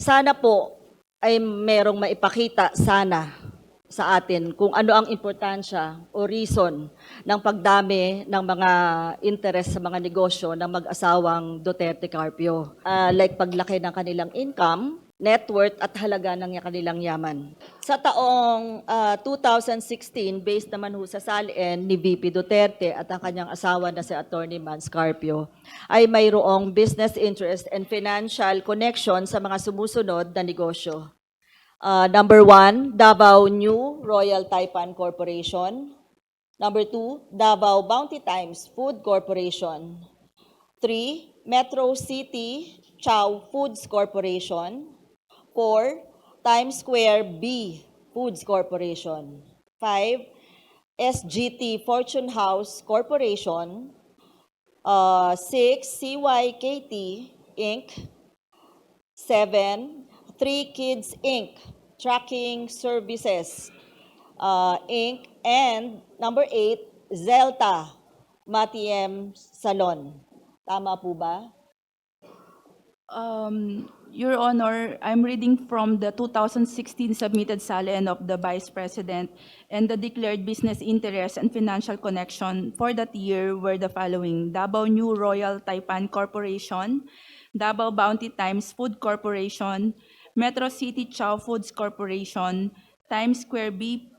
Sana po ay merong maipakita sana sa atin kung ano ang importansya o reason ng pagdami ng mga interest sa mga negosyo ng mag-asawang Duterte Carpio. Like paglaki ng kanilang income, net worth at halaga ng kanilang yaman. Sa taong 2016, based naman ho sa salin ni VP Duterte at ang kanyang asawa na si Attorney Mans Carpio, ay mayroong business interest and financial connection sa mga sumusunod na negosyo. Number 1, Davao New Royal Taipan Corporation. Number 2, Davao Bounty Times Food Corporation. 3, Metro City Chow Foods Corporation. 4, Times Square B Foods Corporation. 5, SGT Fortune House Corporation. 6, CYKT Inc. 7, 3 Kids Inc. Tracking Services Inc. And number 8, Zelta Matiem Salon. Tama po ba? Your Honor, I'm reading from the 2016 submitted SALN of the Vice President, and the declared business interest and financial connection for that year were the following: Davao New Royal Taipan Corporation, Davao Bounty Times Food Corporation, Metro City Chow Foods Corporation, Times Square B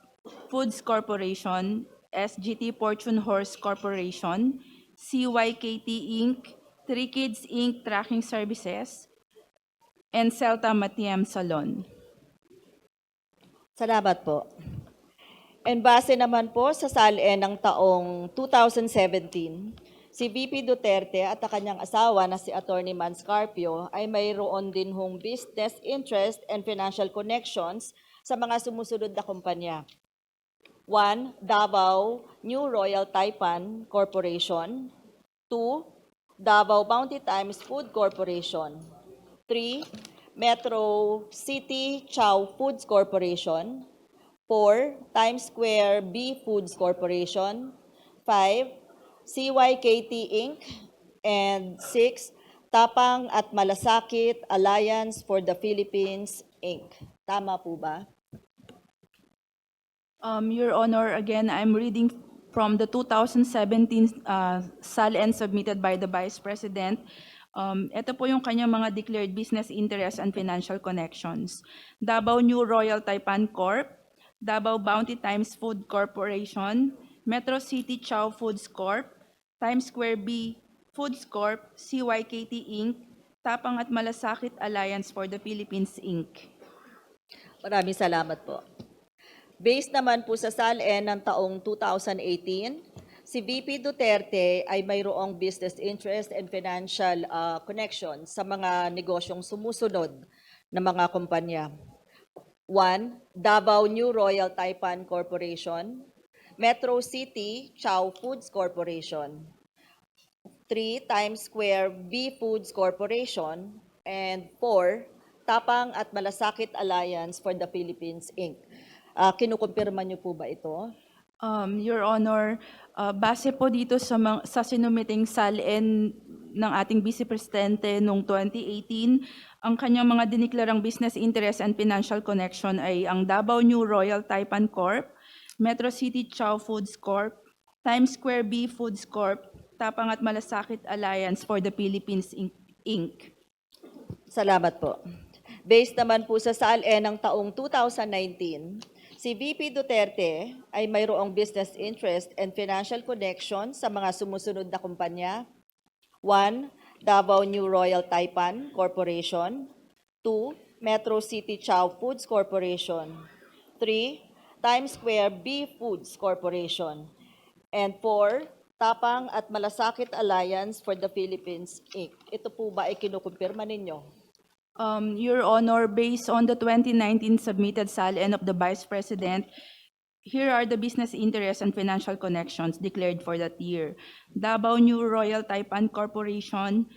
Foods Corporation, SGT Fortune Horse Corporation, CYKT Inc., 3 Kids Inc. Tracking Services, and Celta Matiem Salon. Salamat po. And base naman po sa salin ng taong 2017, si VP Duterte at ang kanyang asawa na si Attorney Mans Carpio ay mayroon din hong business interest and financial connections sa mga sumusunod na kumpanya. 1, Davao New Royal Taipan Corporation. 2, Davao Bounty Times Food Corporation. 3, Metro City Chow Foods Corporation. 4, Times Square B Foods Corporation. 5, CYKT Inc. And 6, Tapang at Malasakit Alliance for the Philippines Inc. Tama po ba? Your Honor, again, I'm reading from the 2017 SALN submitted by the Vice President. Ito po yung kanyang mga declared business interests and financial connections. Davao New Royal Taipan Corp., Davao Bounty Times Food Corporation, Metro City Chow Foods Corp., Times Square B Foods Corp., CYKT Inc., Tapang at Malasakit Alliance for the Philippines Inc. Maraming salamat po. Based naman po sa salin ng taong 2018, si VP Duterte ay mayroong business interest and financial connection sa mga negosyong sumusunod na mga kumpanya. 1, Davao New Royal Taipan Corporation. Metro City Chow Foods Corporation. 3, Times Square B Foods Corporation. And 4, Tapang at Malasakit Alliance for the Philippines Inc. Kinukumpirma niyo po ba ito? Your Honor, base po dito sa sinumiting SALN ng ating Vice Presidente noong 2018, ang kanyang mga diniklarang business interest and financial connection ay ang Davao New Royal Taipan Corp., Metro City Chow Foods Corp., Times Square B Foods Corp., Tapang at Malasakit Alliance for the Philippines Inc. Salamat po. Based naman po sa SALN ng taong 2019, si VP Duterte ay mayroong business interest and financial connection sa mga sumusunod na kumpanya. 1, Davao New Royal Taipan Corporation. 2, Metro City Chow Foods Corporation. 3, Times Square B Foods Corporation. And 4, Tapang at Malasakit Alliance for the Philippines Inc. Ito po ba ay kinukumpirma ninyo? Your Honor, based on the 2019 submitted SALN of the Vice President, here are the business interests and financial connections declared for that year. Davao New Royal Taipan Corporation,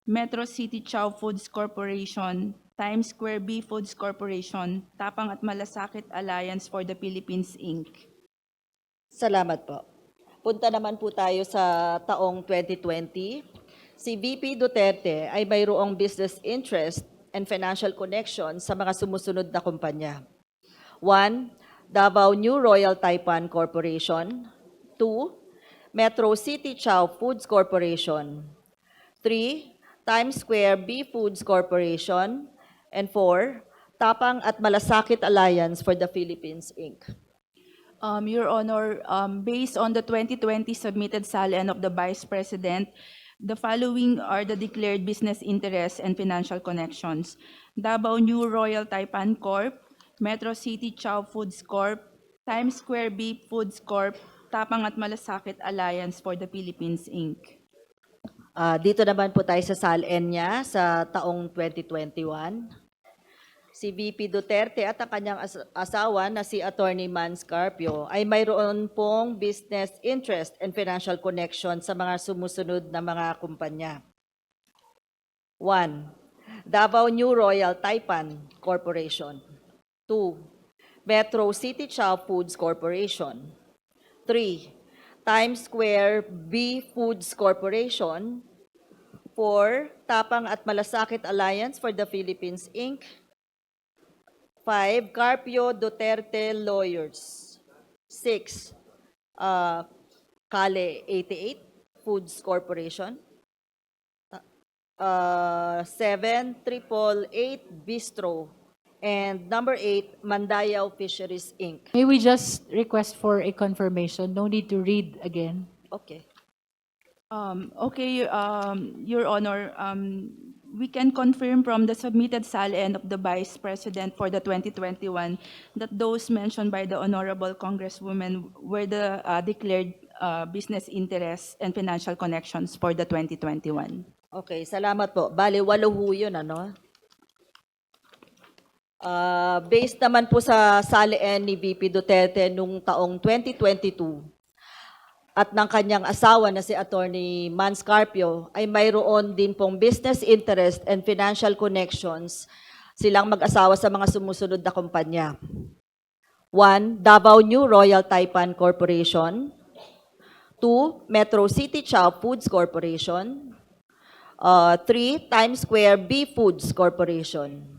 Metro City Chow Foods Corporation, Times Square B Foods Corporation, Tapang at Malasakit Alliance for the Philippines Inc. Salamat po. Punta naman po tayo sa taong 2020. Si VP Duterte ay mayroong business interest and financial connections sa mga sumusunod na kumpanya. 1. Davao New Royal Taipan Corporation. 2. Metro City Chow Foods Corporation. 3. Times Square Bee Foods Corporation. And 4. Tapang at Malasakit Alliance for the Philippines, Inc. Your Honor, based on the 2020 submitted SALN of the Vice President, the following are the declared business interests and financial connections. Davao New Royal Taipan Corp., Metro City Chow Foods Corp., Times Square Beef Foods Corp., Tapang at Malasakit Alliance for the Philippines, Inc. Dito naman po tayo sa SALN niya sa taong 2021. Si VP Duterte at ang kanyang asawa na si Attorney Mans Carpio ay mayroon pong business interest and financial connection sa mga sumusunod na mga kumpanya. 1. Davao New Royal Taipan Corporation. 2. Metro City Chow Foods Corporation. 3. Times Square Bee Foods Corporation. 4. Tapang at Malasakit Alliance for the Philippines, Inc. 5. Carpio Duterte Lawyers. 6. Kale 88 Foods Corporation. 7. 888 Bistro. And number 8, Mandayao Fisheries, Inc. May we just request for a confirmation? No need to read again. Okay. Your Honor, we can confirm from the submitted SALN of the Vice President for the 2021 that those mentioned by the Honorable Congresswoman were the declared business interests and financial connections for the 2021. Okay, salamat po. Bali, 8 ho yun, ano? Based naman po sa SALN ni VP Duterte nung taong 2022, at ng kanyang asawa na si Attorney Mans Carpio ay mayroon din pong business interest and financial connections silang mag-asawa sa mga sumusunod na kumpanya. 1. Davao New Royal Taipan Corporation. 2. Metro City Chow Foods Corporation. 3. Times Square Bee Foods Corporation.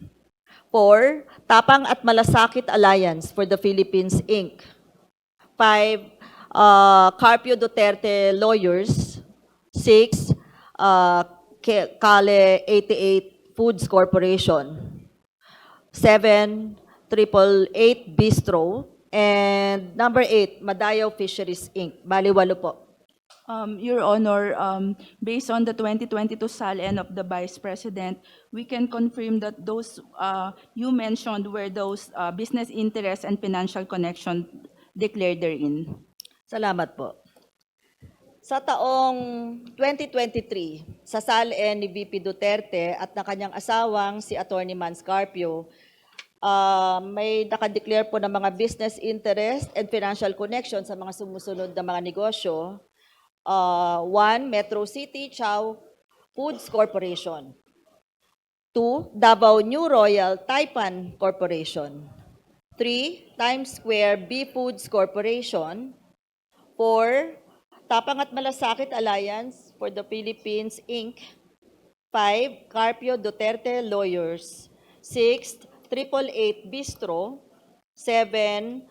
4. Tapang at Malasakit Alliance for the Philippines, Inc. 5. Carpio Duterte Lawyers. 6. Kale 88 Foods Corporation. 7. 888 Bistro. And number 8, Mandayao Fisheries, Inc. Bali, 8 po. Your Honor, based on the 2022 SALN of the Vice President, we can confirm that those you mentioned were those business interests and financial connection declared therein. Salamat po. Sa taong 2023, sa SALN ni VP Duterte at ng kanyang asawang si Attorney Mans Carpio, may nakadeclare po ng mga business interest and financial connection sa mga sumusunod na mga negosyo. 1. Metro City Chow Foods Corporation. 2. Davao New Royal Taipan Corporation. 3. Times Square Bee Foods Corporation. 4. Tapang at Malasakit Alliance for the Philippines, Inc. 5. Carpio Duterte Lawyers. 6. 888 Bistro. 7.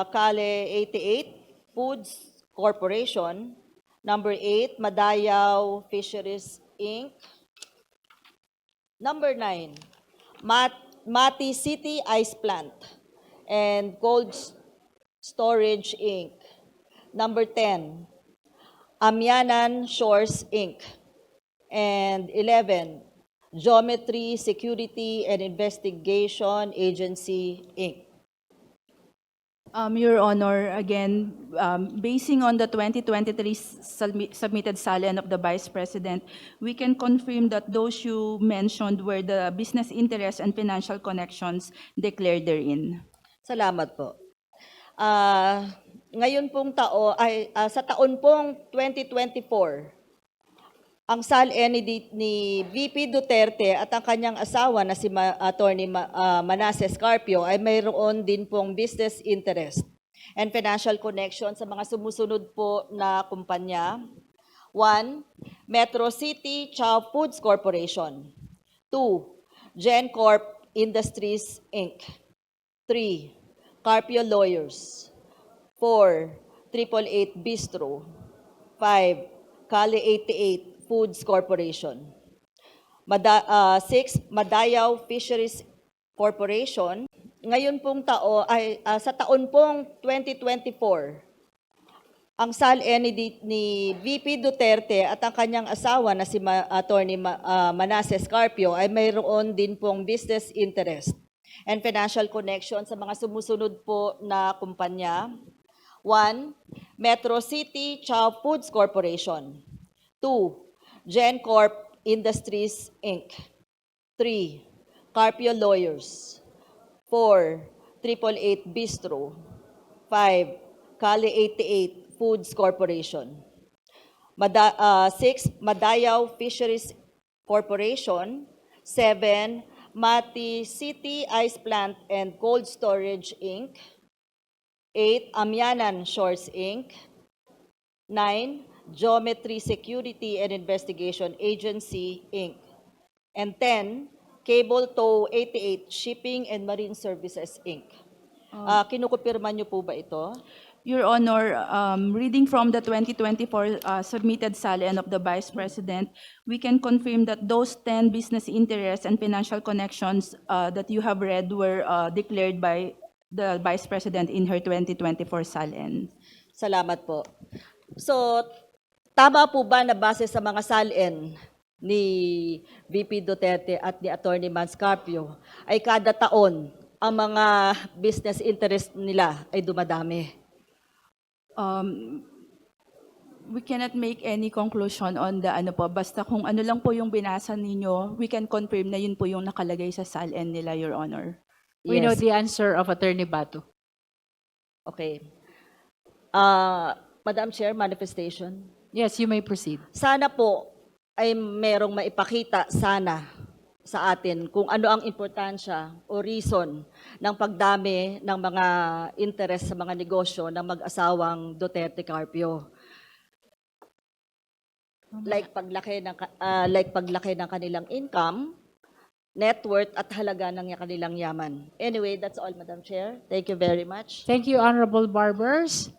Kale 88 Foods Corporation. Number 8, Mandayao Fisheries, Inc. Number 9, Mati City Ice Plant and Cold Storage, Inc. Number 10, Amyanan Shores, Inc. And 11, Geometry Security and Investigation Agency, Inc. Your Honor, again, basing on the 2023 submitted SALN of the Vice President, we can confirm that those you mentioned were the business interests and financial connections declared therein. Salamat po. Ngayon pong sa taon pong 2024, ang SALN ni VP Duterte at ang kanyang asawa na si Attorney Manasseh Carpio ay mayroon din pong business interest and financial connection sa mga sumusunod po na kumpanya. 1. Metro City Chow Foods Corporation. 2. GenCorp Industries, Inc. 3. Carpio Lawyers. 4. 888 Bistro. 5. Kali 88 Foods Corporation. 6. Madayaw Fisheries Corporation. Ngayon pong sa taon pong 2024, ang SALN ni VP Duterte at ang kanyang asawa na si Attorney Manasseh Carpio ay mayroon din pong business interest and financial connection sa mga sumusunod po na kumpanya. 1. Metro City Chow Foods Corporation. 2. GenCorp Industries, Inc. 3. Carpio Lawyers. 4. 888 Bistro. 5. Kali 88 Foods Corporation. 6. Madayaw Fisheries Corporation. 7. Mati City Ice Plant and Cold Storage, Inc. 8. Amyanan Shores, Inc. 9. Geometry Security and Investigation Agency, Inc. And 10. Cable Tow 88 Shipping and Marine Services, Inc. Kinukupirma niyo po ba ito? Your Honor, reading from the 2024 submitted SALN of the Vice President, we can confirm that those 10 business interests and financial connections that you have read were declared by the Vice President in her 2024 SALN. Salamat po. So, tama po ba na base sa mga SALN ni VP Duterte at ni Attorney Mans Carpio ay kada taon ang mga business interest nila ay dumadami? We cannot make any conclusion on the basta kung ano lang po yung binasa ninyo, we can confirm na yun po yung nakalagay sa SALN nila, Your Honor. We know the answer of Attorney Bato. Okay. Madam Chair, manifestation. Yes, you may proceed. Sana po ay merong maipakita sana sa atin kung ano ang importansya o reason ng pagdami ng mga interest sa mga negosyo ng mag-asawang Duterte Carpio. Like paglaki ng kanilang income, net worth at halaga ng kanilang yaman. Anyway, that's all, Madam Chair. Thank you very much. Thank you, Honorable Barbers.